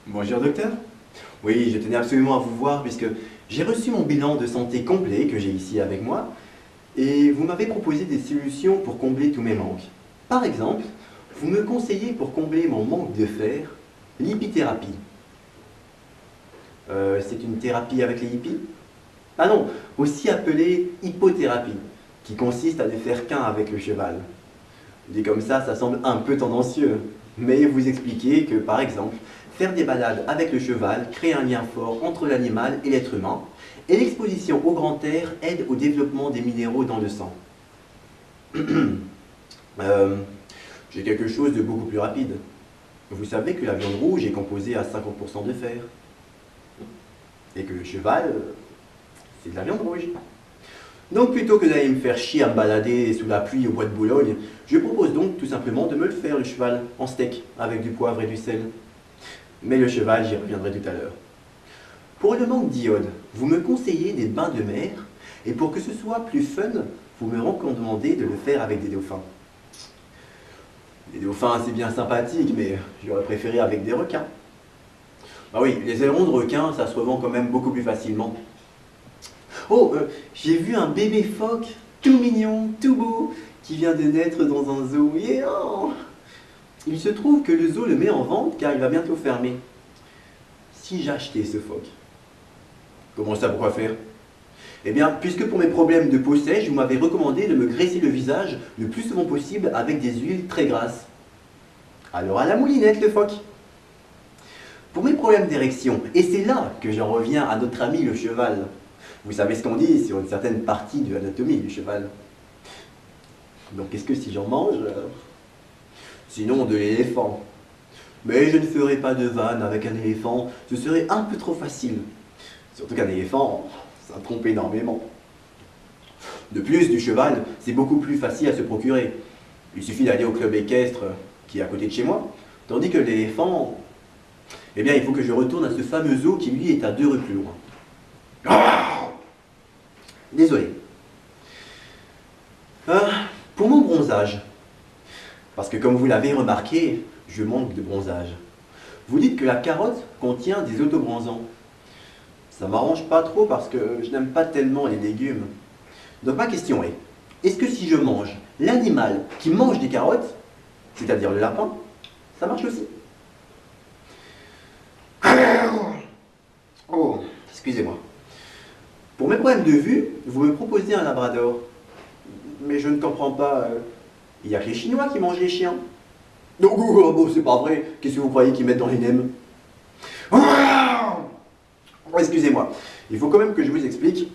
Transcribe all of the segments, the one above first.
Bonjour docteur. Oui, je tenais absolument à vous voir puisque j'ai reçu mon bilan de santé complet que j'ai ici avec moi et vous m'avez proposé des solutions pour combler tous mes manques. Par exemple, vous me conseillez pour combler mon manque de fer, l'hipithérapie. C'est une thérapie avec les hippies? Ah non, aussi appelée hippothérapie, qui consiste à ne faire qu'un avec le cheval. Dit comme ça semble un peu tendancieux. Mais vous expliquez que, par exemple, faire des balades avec le cheval crée un lien fort entre l'animal et l'être humain, et l'exposition au grand air aide au développement des minéraux dans le sang. Euh, j'ai quelque chose de beaucoup plus rapide. Vous savez que la viande rouge est composée à 50% de fer, et que le cheval, c'est de la viande rouge. Donc plutôt que d'aller me faire chier à me balader sous la pluie au bois de Boulogne, je propose donc tout simplement de me le faire le cheval en steak avec du poivre et du sel. Mais le cheval, j'y reviendrai tout à l'heure. Pour le manque d'iode, vous me conseillez des bains de mer et pour que ce soit plus fun, vous me recommandez de le faire avec des dauphins. Les dauphins, c'est bien sympathique, mais j'aurais préféré avec des requins. Bah oui, les ailerons de requins, ça se revend quand même beaucoup plus facilement. Oh, j'ai vu un bébé phoque, tout mignon, tout beau, qui vient de naître dans un zoo. Yeah. Il se trouve que le zoo le met en vente car il va bientôt fermer. Si j'achetais ce phoque, comment ça, pourquoi faire? Eh bien, puisque pour mes problèmes de peau sèche, vous m'avez recommandé de me graisser le visage le plus souvent possible avec des huiles très grasses. Alors à la moulinette le phoque. Pour mes problèmes d'érection, et c'est là que j'en reviens à notre ami le cheval. Vous savez ce qu'on dit sur une certaine partie de l'anatomie du cheval. Donc qu'est-ce que si j'en mange? Sinon de l'éléphant. Mais je ne ferai pas de vanne avec un éléphant, ce serait un peu trop facile. Surtout qu'un éléphant, ça trompe énormément. De plus, du cheval, c'est beaucoup plus facile à se procurer. Il suffit d'aller au club équestre qui est à côté de chez moi. Tandis que l'éléphant, eh bien il faut que je retourne à ce fameux zoo qui lui est à 2 rues plus loin. Désolé. Pour mon bronzage, parce que comme vous l'avez remarqué, je manque de bronzage. Vous dites que la carotte contient des autobronzants. Ça m'arrange pas trop parce que je n'aime pas tellement les légumes. Donc ma question est, est-ce que si je mange l'animal qui mange des carottes, c'est-à-dire le lapin, ça marche aussi? Oh, excusez-moi. Pour mes problèmes de vue, vous me proposez un labrador. Mais je ne comprends pas, il n'y a que les Chinois qui mangent les chiens. Donc, bon, c'est pas vrai. Qu'est-ce que vous croyez qu'ils mettent dans les nems? Oh, excusez-moi. Il faut quand même que je vous explique.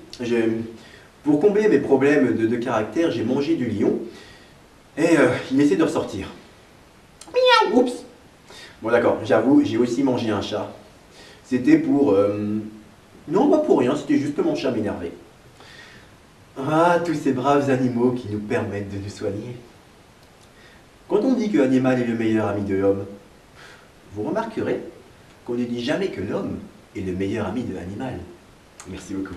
Pour combler mes problèmes de caractère, j'ai mangé du lion. Et il essaie de ressortir. Miaou, oups. Bon d'accord, j'avoue, j'ai aussi mangé un chat. C'était pour... Non, pas pour rien, c'était juste mon chat m'énervait. Ah, tous ces braves animaux qui nous permettent de nous soigner. Quand on dit que l'animal est le meilleur ami de l'homme, vous remarquerez qu'on ne dit jamais que l'homme est le meilleur ami de l'animal. Merci beaucoup.